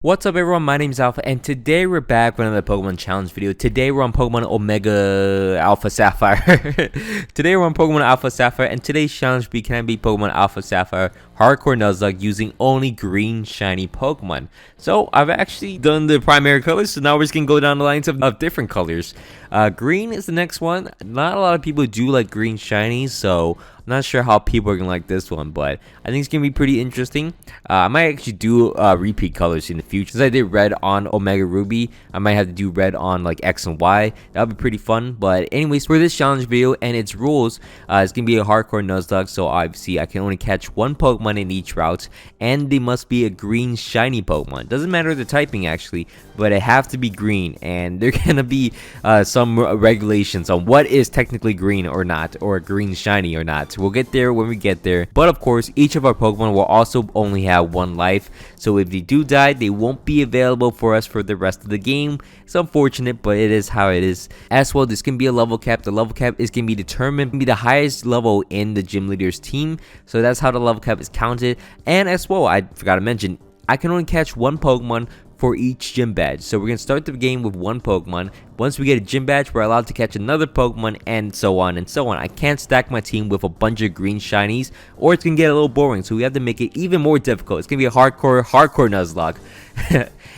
What's up everyone, my name is Alpha and today we're back with another Pokemon challenge video. Today we're on Pokemon Omega Alpha Sapphire. Today we're on Pokemon Alpha Sapphire and today's challenge can be Pokemon Alpha Sapphire Hardcore Nuzlocke using only green shiny Pokemon. So I've actually done the primary colors, so now we're just gonna go down the lines of different colors. Green is the next one. Not a lot of people do like green shinies, so I'm not sure how people are gonna like this one, but I think it's gonna be pretty interesting. I might actually do repeat colors in the future. Since I did red on Omega Ruby, I might have to do red on like X and Y. That'll be pretty fun. But anyways, for this challenge video and its rules, it's gonna be a hardcore Nuzlocke, so obviously I can only catch one Pokemon in each route, and they must be a green shiny Pokemon. Doesn't matter the typing actually, but it have to be green, and there gonna be some regulations on what is technically green or not, or green shiny or not. We'll get there when we get there. But of course, each of our Pokemon will also only have one life, so if they do die, they won't be available for us for the rest of the game. It's unfortunate, but it is how it is. As well, this can be a level cap. The level cap is going to be determined to be the highest level in the gym leader's team, so that's how the level cap is counted. And as well, I forgot to mention, I can only catch one Pokemon for each gym badge. So we're going to start the game with one Pokemon. Once we get a gym badge, we're allowed to catch another Pokemon, and so on and so on. I can't stack my team with a bunch of green shinies, or it's going to get a little boring, so we have to make it even more difficult. It's going to be a hardcore Nuzlocke.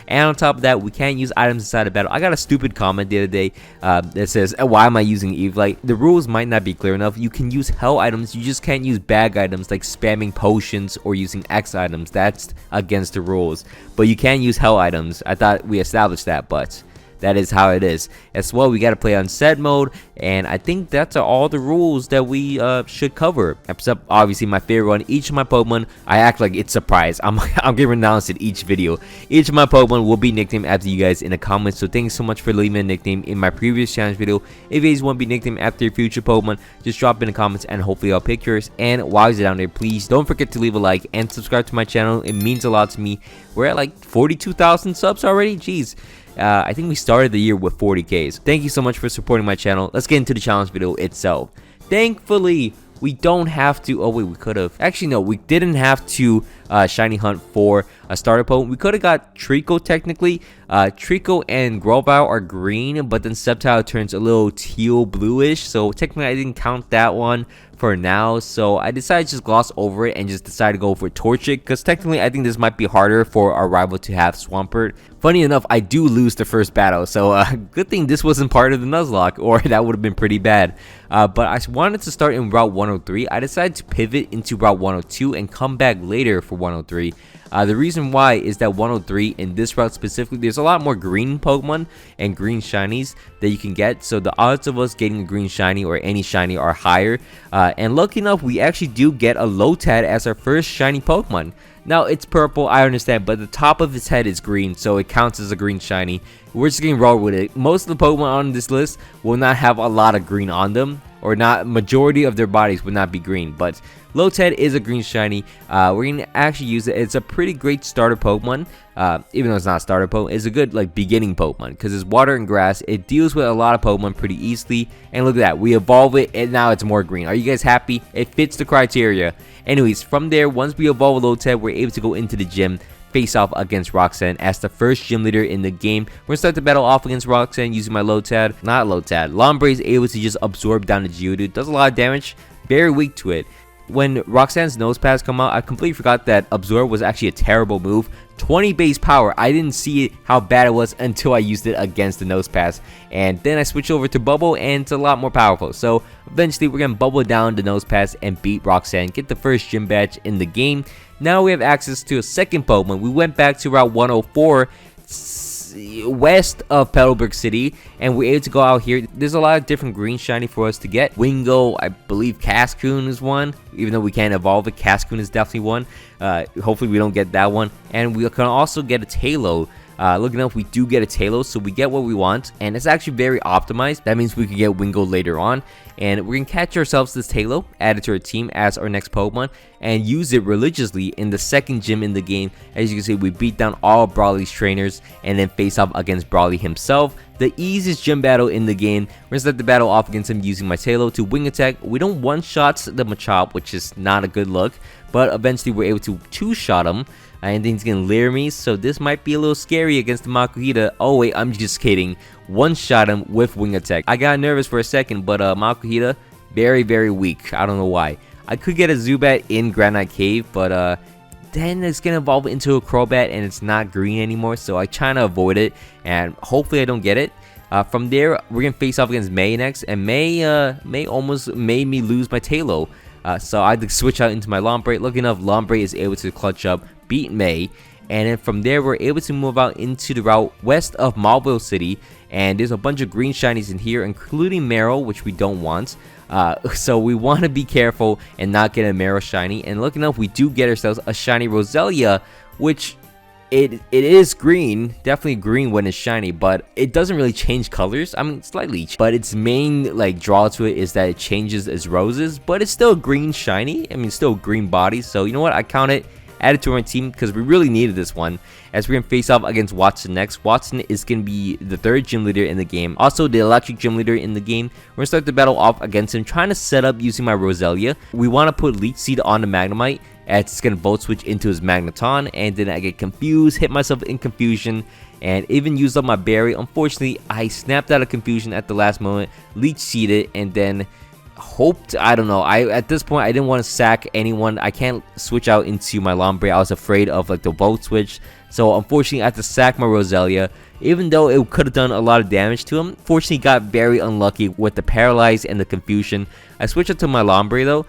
And on top of that, we can't use items inside a battle. I got a stupid comment the other day that says, why am I using Evelite? The rules might not be clear enough. You can use hell items, you just can't use bag items like spamming potions or using X items. That's against the rules. But you can use hell items. I thought we established that, but that is how it is. As well, we got to play on set mode, and I think that's all the rules that we should cover. Except obviously my favorite one, each of my Pokemon, I act like it's a surprise. I'm gonna announce it each video. Each of my Pokemon will be nicknamed after you guys in the comments, so thanks so much for leaving a nickname in my previous challenge video. If you guys want to be nicknamed after your future Pokemon, just drop in the comments and hopefully I'll pick yours. And while you're down there, please don't forget to leave a like and subscribe to my channel. It means a lot to me. We're at like 42,000 subs already. Jeez. I think we started the year with 40Ks. Thank you so much for supporting my channel. Let's get into the challenge video itself. Thankfully, we don't have to. Oh wait, we could have. Actually, no, we didn't have to shiny hunt for a starter Pokemon. We could have got Trico technically. Trico and Grovyle are green, but then Sapphire turns a little teal bluish. So technically, I didn't count that one for now. So I decided to just gloss over it and just decide to go for Torchic, because technically I think this might be harder for our rival to have Swampert. Funny enough, I do lose the first battle, so good thing this wasn't part of the Nuzlocke, or that would have been pretty bad. But I wanted to start in Route 103. I decided to pivot into Route 102 and come back later for 103. The reason why is that 103 in this route specifically, there's a lot more green Pokemon and green shinies that you can get, so the odds of us getting a green shiny or any shiny are higher. And lucky enough, we actually do get a Lotad as our first shiny Pokemon. Now it's purple, I understand, but the top of its head is green, so it counts as a green shiny. We're just getting raw with it. Most of the Pokemon on this list will not have a lot of green on them, or not, majority of their bodies would not be green, but Lotad is a green shiny. We're gonna actually use it. It's a pretty great starter Pokemon. Even though it's not a starter Pokemon, it's a good like beginning Pokemon, because it's water and grass. It deals with a lot of Pokemon pretty easily, and look at that, we evolve it and now it's more green. Are you guys happy? It fits the criteria. Anyways, from there, once we evolve Lotad, we're able to go into the gym, face off against Roxanne as the first gym leader in the game. We're gonna start the battle off against Roxanne using my Lotad. Not Lotad. Lombre is able to just absorb down the Geodude. Does a lot of damage. Very weak to it. When Roxanne's nose pads come out, I completely forgot that Absorb was actually a terrible move. 20 base power. I didn't see it, how bad it was until I used it against the nose pads. And then I switched over to Bubble, and it's a lot more powerful. So eventually we're going to bubble down the nose pads and beat Roxanne. Get the first gym badge in the game. Now we have access to a second Pokemon. We went back to Route 104. West of Petalburg City, and we're able to go out here. There's a lot of different green shiny for us to get. Wingo, I believe Cascoon is one, even though we can't evolve it. Cascoon is definitely one. Hopefully we don't get that one, and we can also get a Taillow. Looking up, we do get a Taillow, so we get what we want, and it's actually very optimized. That means we can get Wingo later on, and we're gonna catch ourselves this Taillow, add it to our team as our next Pokemon, and use it religiously in the second gym in the game. As you can see, we beat down all Brawly's trainers and then face off against Brawly himself. The easiest gym battle in the game. We're gonna start the battle off against him using my Taillow to wing attack. We don't one-shot the Machop, which is not a good look, but eventually we're able to two-shot him. and then he's gonna lair me, so this might be a little scary against the Makuhita. Oh wait, I'm just kidding. One-shot him with wing attack. I got nervous for a second, but Makuhita, very weak. I don't know why. I could get a Zubat in Granite Cave, but then it's gonna evolve into a Crobat and it's not green anymore, so I try to avoid it, and hopefully I don't get it. From there, we're gonna face off against May next, and May almost made me lose my Tailo. So I had to switch out into my Lombre. Lucky enough, Lombre is able to clutch up, beat May, and then from there we're able to move out into the route west of Marlville City, and there's a bunch of green shinies in here, including Meryl, which we don't want. So we want to be careful and not get a Meryl shiny, and lucky enough we do get ourselves a shiny Roselia, which it is green, definitely green when it's shiny, but it doesn't really change colors. I mean, slightly, but its main like draw to it is that it changes its roses, but it's still green shiny. I mean, still green body, so you know what, I count it, add it to our team, because we really needed this one, as we're gonna face off against Watson next. Watson is gonna be the third gym leader in the game, also the electric gym leader in the game. We're gonna start the battle off against him, trying to set up using my Roselia. We want to put Leech Seed on the Magnemite, as it's gonna Volt Switch into his Magneton, and then I get confused, hit myself in confusion, and even used up my berry. Unfortunately, I snapped out of confusion at the last moment, Leech Seeded, and then hoped, I don't know, at this point I didn't want to sack anyone. I can't switch out into my Lombre. I was afraid of like the Volt Switch, so unfortunately I had to sack my Roselia, even though it could have done a lot of damage to him. Fortunately, got very unlucky with the Paralyze and the confusion. I switched out to my Lombre though.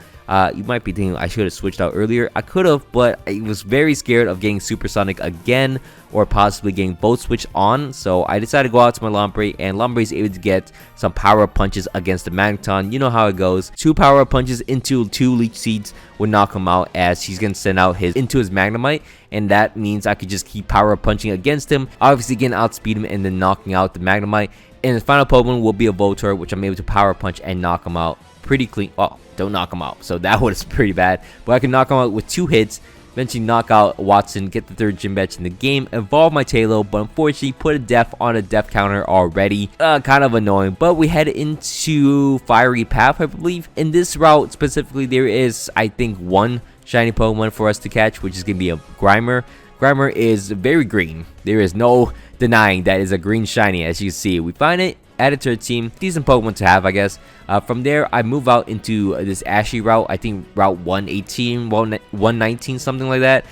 You might be thinking I should have switched out earlier. I could have, but I was very scared of getting Supersonic again, or possibly getting Volt Switch on, so I decided to go out to my Lombre, and Lombre is able to get some power punches against the Magneton. You know how it goes. 2 power punches into 2 Leech Seeds would knock him out, as he's gonna send out into his Magnemite, and that means I could just keep power punching against him, obviously getting outspeed him and then knocking out the Magnemite. And the final Pokemon will be a Voltorb, which I'm able to power punch and knock him out pretty clean. Oh, don't knock him out, so that was pretty bad, but I can knock him out with 2 hits, eventually knock out Watson, get the 3rd gym badge in the game, evolve my Tailo, but unfortunately put a death on a death counter already. Kind of annoying, but we head into Fiery Path, I believe. In this route specifically, there is, I think, 1 shiny Pokemon for us to catch, which is going to be a Grimer. Grimer is very green. There is no denying that is a green shiny, as you see. We find it, add it to our team. Decent Pokemon to have, I guess. From there, I move out into this Ashy route. I think Route 118, 119, something like that.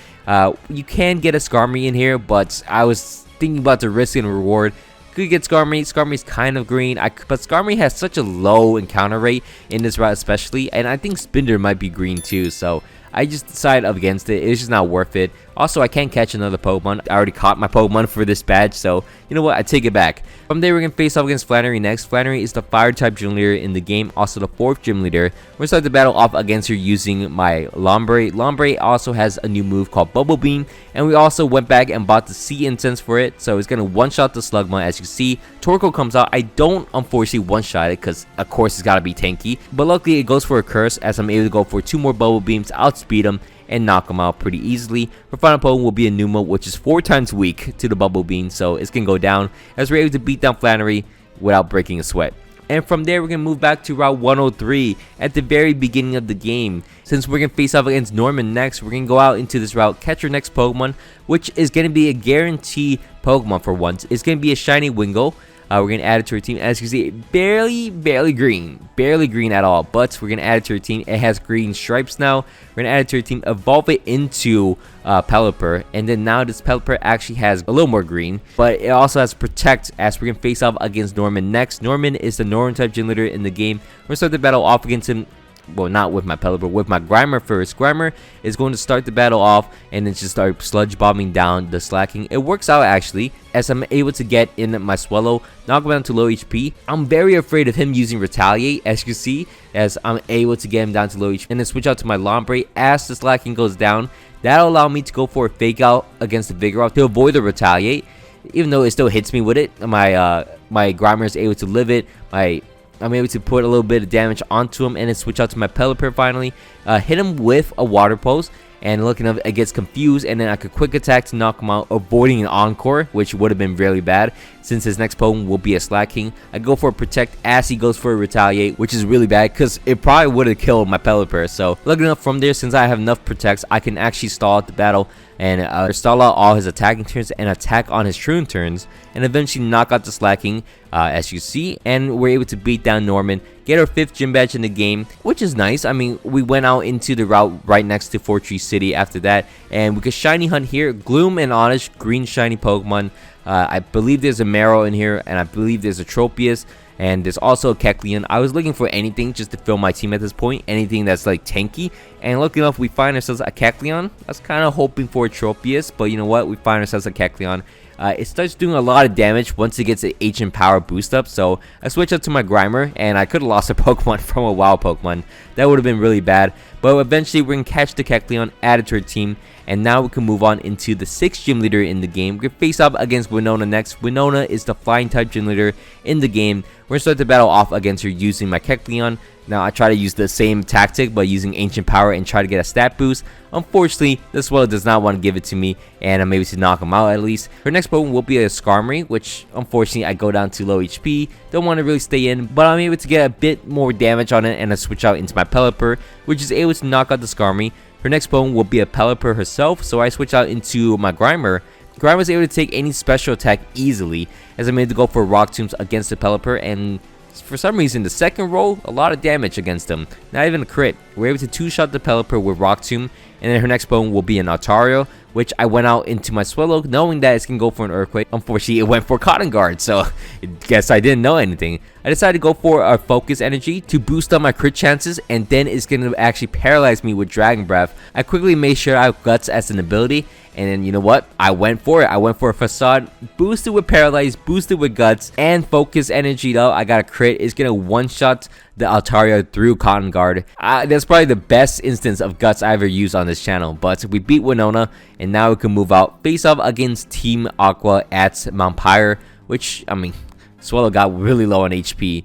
You can get a Skarmory in here, but I was thinking about the risk and reward. Could get Skarmory. Skarmory's kind of green, but Skarmory has such a low encounter rate in this route especially, and I think Spinder might be green too, so I just decided against it. It's just not worth it. Also, I can't catch another Pokemon. I already caught my Pokemon for this badge, so you know what? I take it back. From there, we're going to face off against Flannery next. Flannery is the Fire-type gym leader in the game, also the 4th gym leader. We're going to start the battle off against her using my Lombre. Lombre also has a new move called Bubble Beam, and we also went back and bought the Sea Incense for it, so it's going to one-shot the Slugma. As you see, Torkoal comes out. I don't, unfortunately, one-shot it, because, of course, it's got to be tanky, but luckily, it goes for a Curse, as I'm able to go for 2 more Bubble Beams, outspeed him, and knock him out pretty easily. Our final Pokemon will be a Numa, which is 4 times weak to the Bubble Beam, so it's gonna go down, as we're able to beat down Flannery without breaking a sweat. And from there, we're gonna move back to Route 103 at the very beginning of the game. Since we're gonna face off against Norman next, we're gonna go out into this route, catch our next Pokemon, which is gonna be a guaranteed Pokemon for once. It's gonna be a shiny Wingull. We're going to add it to our team. As you can see, barely green at all, but we're going to add it to our team. It has green stripes now. We're going to add it to our team, evolve it into Pelipper, and then now this Pelipper actually has a little more green, but it also has Protect, as we're going to face off against Norman next. Norman is the Northern-type gym leader in the game. We're going to start the battle off against him. Well, not with my Pelipper, with my Grimer first. Grimer is going to start the battle off and then just start sludge bombing down the Slacking. It works out actually, as I'm able to get in my Swallow, knock him down to low HP. I'm very afraid of him using Retaliate, as you see, as I'm able to get him down to low HP, and then switch out to my Lombre as the Slacking goes down. That'll allow me to go for a Fake Out against the Vigoroth to avoid the Retaliate, even though it still hits me with it. My Grimer is able to live it. I'm able to put a little bit of damage onto him and then switch out to my Pelipper finally. Hit him with a Water Pulse, and looking up, it gets confused, and then I could quick attack to knock him out, avoiding an encore, which would have been really bad since his next Pokemon will be a Slaking. I go for a Protect as he goes for a Retaliate, which is really bad because it probably would have killed my Pelipper. So looking up from there, since I have enough Protects, I can actually stall out the battle and stall out all his attacking turns and attack on his Troon turns, and eventually knock out the Slaking, as you see, and we're able to beat down Norman, get our 5th gym badge in the game, which is nice. I mean, we went out into the route right next to Fortree City after that, and we could shiny hunt here. Gloom and Honest, green shiny Pokemon. I believe there's a Marrow in here, and I believe there's a Tropius, and there's also a Kecleon. I was looking for anything just to fill my team at this point, anything that's like tanky, and looking up, we find ourselves a Kecleon. I was kind of hoping for a Tropius, but you know what, we find ourselves a Kecleon. It starts doing a lot of damage once it gets an Ancient Power boost up, so I switch up to my Grimer, and I could have lost a Pokemon from a wild Pokemon. That would have been really bad, but eventually we're going to catch the Kecleon, add it to our team, and now we can move on into the 6th gym leader in the game. We're going to face up against Winona next. Winona is the flying type gym leader in the game. We're going to start the battle off against her using my Kecleon. Now I try to use the same tactic by using Ancient Power and try to get a stat boost. Unfortunately, this Swallow does not want to give it to me, and I'm able to knock him out at least. Her next Pokemon will be a Skarmory, which unfortunately I go down to low HP. Don't want to really stay in, but I'm able to get a bit more damage on it, and I switch out into my Pelipper, which is able to knock out the Skarmory. Her next Pokemon will be a Pelipper herself, so I switch out into my Grimer. Grimer was able to take any special attack easily, as I made to go for Rock Tombs against the Pelipper, and for some reason, the second roll, a lot of damage against him. Not even a crit. We're able to 2-shot the Pelipper with Rock Tomb, and then her next Pokemon will be an Altario, which I went out into my Swallow knowing that it's going to go for an Earthquake. Unfortunately, it went for Cotton Guard, so I guess I didn't know anything. I decided to go for a Focus Energy to boost up my crit chances, and then it's going to actually paralyze me with Dragon Breath. I quickly made sure I have Guts as an ability, and then you know what? I went for it. I went for a Facade, boosted with Paralyze, boosted with Guts, and Focus Energy though. I got a crit. It's going to one-shot the Altaria through Cotton Guard. That's probably the best instance of Guts I ever used on this channel. But we beat Winona, and now we can move out, face off against Team Aqua at Mount Pyre, which, I mean, Swallow got really low on HP.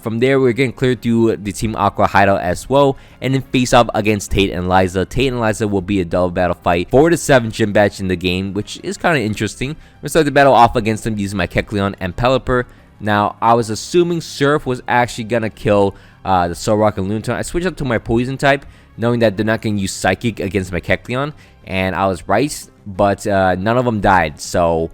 From there, we're getting cleared through the Team Aqua hideout as well, and then face off against Tate and Liza. Tate and Liza will be a double battle fight for the 7th gym badge in the game, which is kind of interesting. We're going to start the battle off against them using my Kecleon and Pelipper. Now, I was assuming Surf was actually going to kill the Solrock and Lunatone. I switched up to my Poison type, knowing that they're not going to use Psychic against my Kecleon, and I was right, but none of them died, so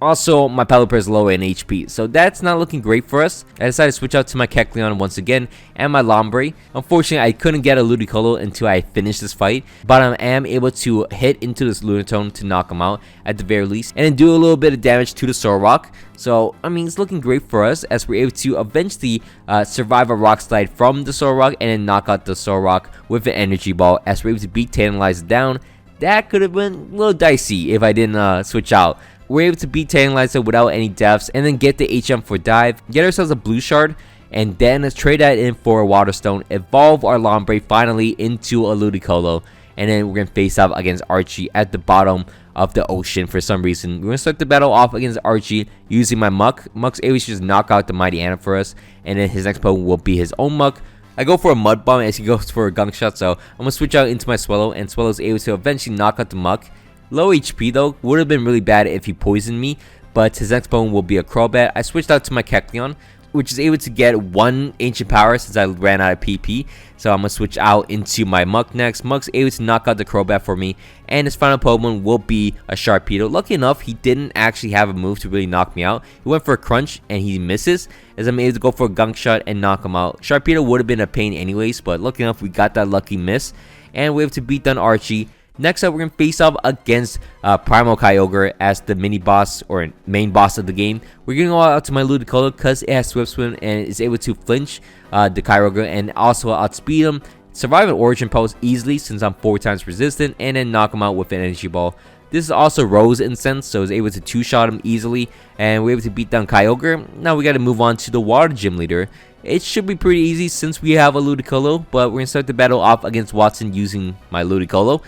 also my Pelipper is low in HP, so that's not looking great for us. I decided to switch out to my Kecleon once again and my Lombre. Unfortunately, I couldn't get a Ludicolo until I finished this fight, but I am able to hit into this Lunatone to knock him out at the very least, and then do a little bit of damage to the Solrock. So, I mean, it's looking great for us as we're able to eventually survive a Rock Slide from the Solrock and then knock out the Solrock with an Energy Ball as we're able to beat Tantalize down. That could have been a little dicey if I didn't switch out. We're able to beat Tantalizer without any deaths, and then get the HM for dive, get ourselves a Blue Shard, and then trade that in for a Water Stone, evolve our Lombre finally into a Ludicolo, and then we're going to face off against Archie at the bottom of the ocean for some reason. We're going to start the battle off against Archie using my Muck. Muck's able to just knock out the Mighty Anna for us, and then his next Pokemon will be his own Muck. I go for a Mud Bomb as he goes for a Gunk Shot, so I'm going to switch out into my Swallow, and Swallow's able to eventually knock out the Muck. Low HP though, would have been really bad if he poisoned me, but his next Pokemon will be a Crobat. I switched out to my Kecleon, which is able to get 1 Ancient Power since I ran out of PP. So I'm going to switch out into my Muck next. Muck's able to knock out the Crobat for me, and his final Pokemon will be a Sharpedo. Lucky enough, he didn't actually have a move to really knock me out. He went for a Crunch, and he misses, as I'm able to go for a Gunk Shot and knock him out. Sharpedo would have been a pain anyways, but lucky enough, we got that lucky miss, and we have to beat down Archie. Next up, we're going to face off against Primal Kyogre as the mini boss or main boss of the game. We're going to go out to my Ludicolo because it has Swift Swim and is able to flinch the Kyogre and also outspeed him, survive an Origin Pulse easily since I'm 4 times resistant, and then knock him out with an Energy Ball. This is also Rose Incense, so it's able to 2-shot him easily, and we're able to beat down Kyogre. Now we got to move on to the Water Gym Leader, It should be pretty easy since we have a Ludicolo, but we're going to start the battle off against Watson using my Ludicolo.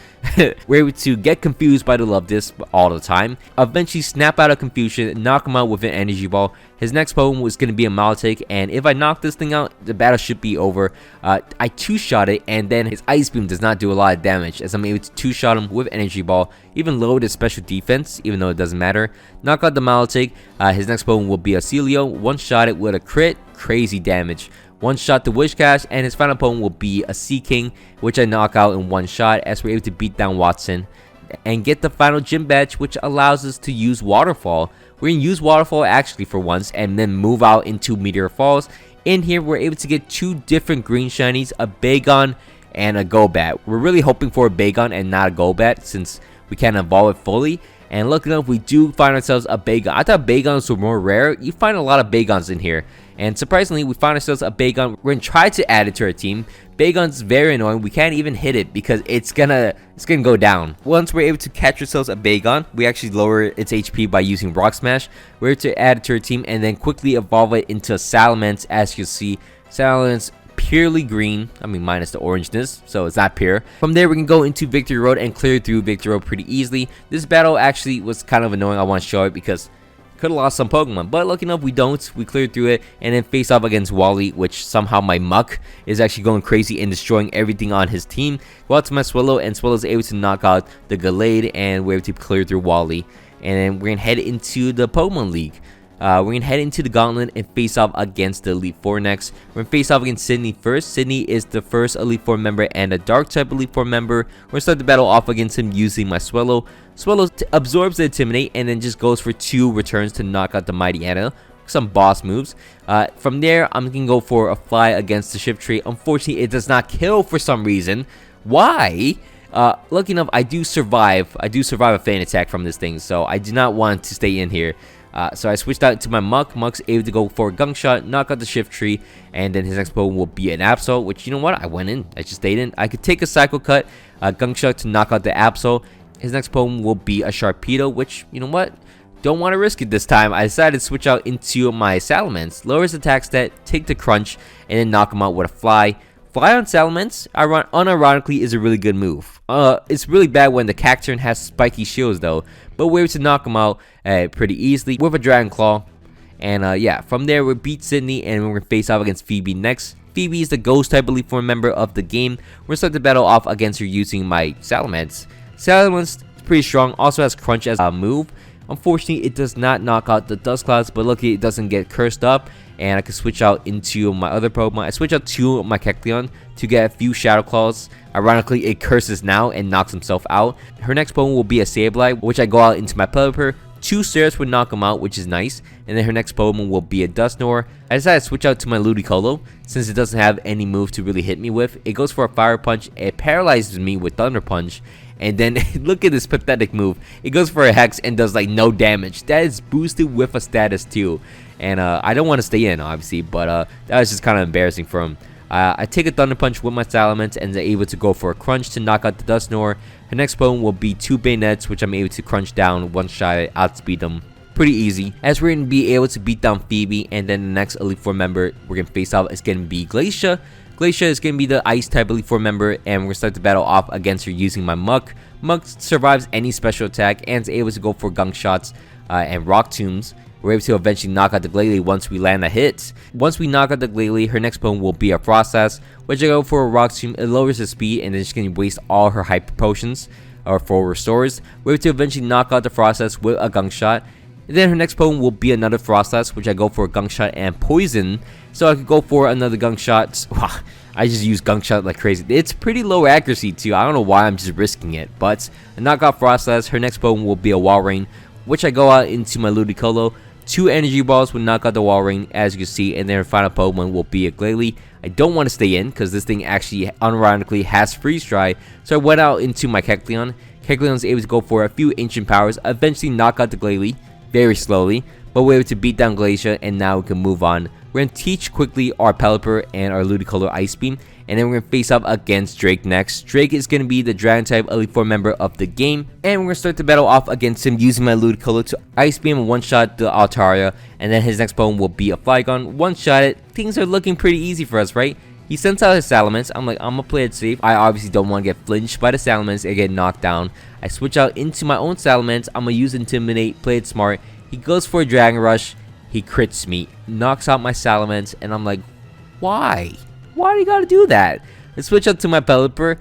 We're able to get confused by the Love Disc all the time, eventually snap out of confusion, knock him out with an energy ball. His next Pokemon was going to be a Milotic, and if I knock this thing out, the battle should be over. I two-shot it, and then his Ice Beam does not do a lot of damage, as I'm able to two-shot him with energy ball, even lower his special defense, even though it doesn't matter. Knock out the Milotic. His next Pokemon will be a Celio, one-shot it with a crit, crazy damage. One shot to Wishcash, and his final Pokemon will be a Sea King, which I knock out in one shot as we're able to beat down Watson and get the final gym badge, which allows us to use Waterfall. We're going to use Waterfall actually for once and then move out into Meteor Falls. In here, we're able to get two different green shinies, a Bagon and a Golbat. We're really hoping for a Bagon and not a Golbat since we can't evolve it fully. And lucky enough, we do find ourselves a Bagon. I thought Bagons were more rare. You find a lot of Bagons in here. And surprisingly, we find ourselves a Bagon. We're going to try to add it to our team. Bagon's very annoying. We can't even hit it because it's gonna go down. Once we're able to catch ourselves a Bagon, we actually lower its HP by using Rock Smash. We're able to add it to our team and then quickly evolve it into a Salamence. As you see, Salamence purely green, I mean minus the orangeness, so it's not pure. From there we can go into Victory Road and clear through Victory Road pretty easily. This battle actually was kind of annoying. I want to show it because could have lost some Pokemon, but lucky enough we don't. We cleared through it and then face off against Wally, which somehow my Muck is actually going crazy and destroying everything on his team. Go out to my Swallow, and Swallow is able to knock out the Gallade, and we're able to clear through Wally. And then we're gonna head into the Pokemon League. We're going to head into the Gauntlet and face off against the Elite Four next. We're going to face off against Sydney first. Sydney is the first Elite Four member and a Dark-type Elite Four member. We're going to start the battle off against him using my Swallow. Swallow absorbs the Intimidate and then just goes for 2 returns to knock out the Mighty Anna. Some boss moves. From there, I'm going to go for a Fly against the Shift Tree. Unfortunately, it does not kill for some reason. Why? Lucky enough, I do survive. I do survive a Feint attack from this thing, so I do not want to stay in here. So I switched out to my Muck. Muck's able to go for a Gunk Shot, knock out the Shift Tree, and then his next Pokemon will be an Absol, which, you know what, I went in. I just stayed in. I could take a Cycle Cut, Gunk Shot to knock out the Absol. His next Pokemon will be a Sharpedo, which, you know what, don't want to risk it this time. I decided to switch out into my Salamence, lower his attack stat, take the Crunch, and then knock him out with a Fly. Fly on Salamence, unironically, is a really good move. It's really bad when the Cacturne has spiky shields though, but we're able to knock him out pretty easily with a Dragon Claw. And yeah, from there we beat Sydney and we're going to face off against Phoebe next. Phoebe is the Ghost-type Elite Four member of the game. We're going to start the battle off against her using my Salamence. Salamence is pretty strong, also has Crunch as a move. Unfortunately, it does not knock out the Dust Clouds, but luckily it doesn't get cursed up. And I can switch out into my other Pokemon. I switch out to my Kecleon to get a few Shadow Claws. Ironically, it curses now and knocks himself out. Her next Pokemon will be a Sableye, which I go out into my Pelipper. 2 Stairs would knock him out, which is nice. And then her next Pokemon will be a Dusknoir. I decided to switch out to my Ludicolo since it doesn't have any move to really hit me with. It goes for a Fire Punch. It paralyzes me with Thunder Punch. And then look at this pathetic move. It goes for a Hex and does like no damage. That is boosted with a status too. And I don't want to stay in obviously, but that was just kind of embarrassing for him. I take a Thunder Punch with my Salamence and they're able to go for a Crunch to knock out the Dusknoir. Her next Pokemon will be 2 Bayonets, which I'm able to crunch down, one shot, outspeed them. Pretty easy. As we're going to be able to beat down Phoebe, and then the next Elite Four member we're going to face off is going to be Glacia. Glacia is going to be the Ice-type Elite Four member, and we're going to start the battle off against her using my Muck. Muck survives any special attack and is able to go for Gunk Shots and Rock Tombs. We're able to eventually knock out the Glalie once we land a hit. Once we knock out the Glalie, her next Pokemon will be a Frostlass, which I go for a Rock Tomb. It lowers the speed and then she's going to waste all her Hyper Potions or for restores. We're able to eventually knock out the Frostlass with a Gunk Shot. And then her next Pokemon will be another Frostlass, which I go for a Gunk Shot and Poison. So I could go for another Gunk Shot. I just use Gunk Shot like crazy. It's pretty low accuracy too. I don't know why I'm just risking it. But I knock out Frostlass. Her next Pokemon will be a Walrein, which I go out into my Ludicolo. 2 Energy Balls will knock out the Walrein, as you can see, and then her final Pokemon will be a Glalie. I don't want to stay in because this thing actually unironically has Freeze Dry, so I went out into my Kecleon. Kecleon is able to go for a few Ancient Powers, eventually knock out the Glalie very slowly, but we're able to beat down Glacier, and now we can move on. We're going to teach quickly our Pelipper and our Ludicolo Ice Beam, and then we're going to face up against Drake next. Drake is going to be the Dragon type Elite Four member of the game, and we're going to start the battle off against him using my Ludicolo to Ice Beam and one-shot the Altaria, and then his next Pokemon will be a Flygon. One-shot it. Things are looking pretty easy for us, right? He sends out his Salamence. I'm like, I'm going to play it safe. I obviously don't want to get flinched by the Salamence and get knocked down. I switch out into my own Salamence. I'm going to use Intimidate, play it smart. He goes for a Dragon Rush. He crits me, knocks out my Salamence, and I'm like, why? Why do you gotta do that? I switch up to my Pelipper.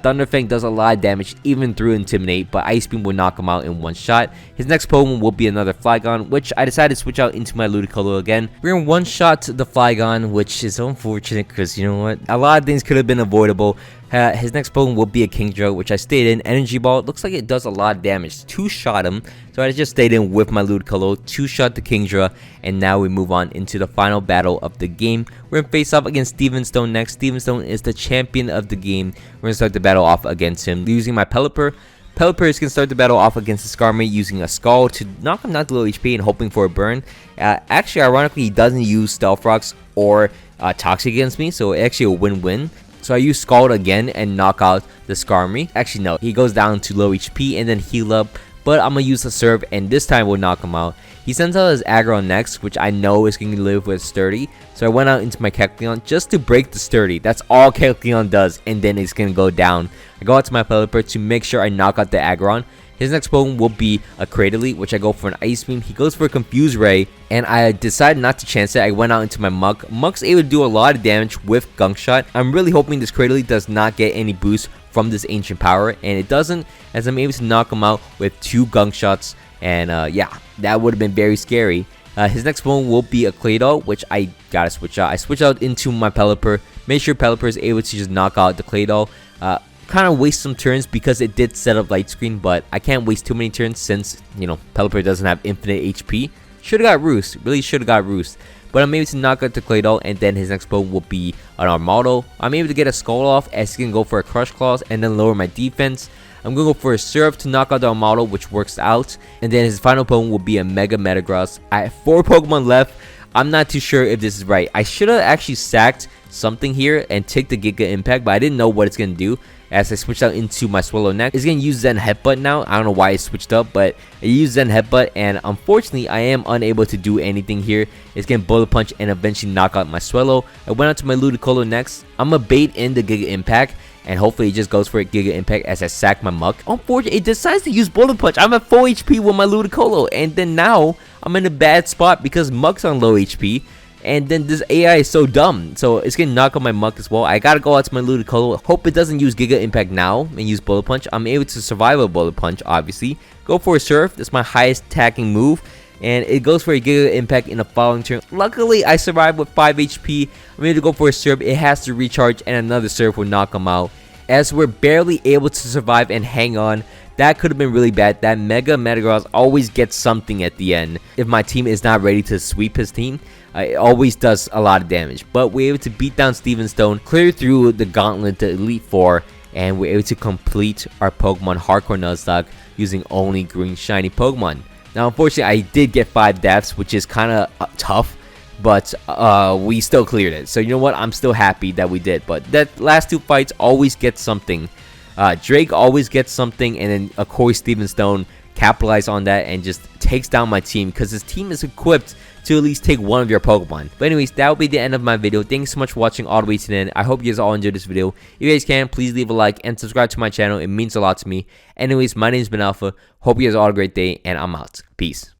Thunder Fang does a lot of damage even through Intimidate, but Ice Beam will knock him out in one shot. His next Pokemon will be another Flygon, which I decided to switch out into my Ludicolo again. We're in one shot the Flygon, which is unfortunate because you know what? A lot of things could have been avoidable. His next Pokemon will be a Kingdra, which I stayed in. Energy Ball, it looks like it does a lot of damage. Two-shot him, so I just stayed in with my Ludicolo. Two-shot the Kingdra, and now we move on into the final battle of the game. We're going to face off against Steven Stone next. Steven Stone is the champion of the game. We're going to start the battle off against him using my Pelipper. Pelipper is going to start the battle off against the Skarmory using a Scald to knock him down to low HP and hoping for a burn. Actually, ironically, he doesn't use Stealth Rocks or Toxic against me, so actually a win-win. So I use Scald again and knock out the Skarmory. Actually, no. He goes down to low HP and then heal up. But I'm going to use the Serve, and this time we'll knock him out. He sends out his Aggro next, which I know is going to live with Sturdy. So I went out into my Kecleon just to break the Sturdy. That's all Kecleon does, and then it's going to go down. I go out to my Pelipper to make sure I knock out the Aggron. His next Pokemon will be a Cradily, which I go for an Ice Beam. He goes for a Confuse Ray, and I decided not to chance it. I went out into my Muk. Muk's able to do a lot of damage with Gunk Shot. I'm really hoping this Cradily does not get any boost from this Ancient Power, and it doesn't, as I'm able to knock him out with 2 Gunk Shots, and yeah, that would have been very scary. His next Pokemon will be a Claydol, which I gotta switch out. I switch out into my Pelipper, make sure Pelipper is able to just knock out the Claydol. Kind of waste some turns because it did set up Light Screen, but I can't waste too many turns since, you know, Pelipper doesn't have infinite HP. Should have got Roost, really should have got Roost. But I'm able to knock out the Claydol, and then his next Pokemon will be an Armaldo. I'm able to get a Skull off as he can go for a Crush Claws and then lower my defense. I'm going to go for a Surf to knock out the Armaldo, which works out. And then his final Pokemon will be a Mega Metagross. I have 4 Pokemon left. I'm not too sure if this is right. I should have actually sacked something here and take the Giga Impact, but I didn't know what it's going to do. As I switched out into my Swallow next, it's going to use Zen Headbutt now. I don't know why I switched up, but I used Zen Headbutt, and unfortunately, I am unable to do anything here. It's going to Bullet Punch and eventually knock out my Swallow. I went out to my Ludicolo next. I'm going to bait in the Giga Impact, and hopefully it just goes for a Giga Impact as I sack my Muk. Unfortunately, it decides to use Bullet Punch. I'm at full HP with my Ludicolo, and then now I'm in a bad spot because Muk's on low HP. And then this AI is so dumb, so it's gonna knock out my Muk as well. I gotta go out to my Ludicolo. Hope it doesn't use Giga Impact now and use Bullet Punch. I'm able to survive a Bullet Punch, obviously. Go for a Surf. That's my highest attacking move. And it goes for a Giga Impact in the following turn. Luckily, I survived with 5 HP. I'm able to go for a Surf. It has to recharge, and another Surf will knock him out. As we're barely able to survive and hang on, that could have been really bad. That Mega Metagross always gets something at the end. If my team is not ready to sweep his team, it always does a lot of damage. But we're able to beat down Steven Stone, clear through the gauntlet, the Elite Four, and we're able to complete our Pokemon Hardcore Nuzlocke using only green shiny Pokemon. Now, unfortunately, I did get 5 deaths, which is kind of tough, but we still cleared it. So you know what? I'm still happy that we did. But that last 2 fights always get something. Drake always gets something, and then of course Steven Stone capitalized on that and just takes down my team because his team is equipped to at least take one of your Pokemon. But anyways, that will be the end of my video. Thanks so much for watching all the way to the end. I hope you guys all enjoyed this video. If you guys can, please leave a like and subscribe to my channel. It means a lot to me. Anyways, my name has been Alpha. Hope you guys all have a great day, and I'm out. Peace.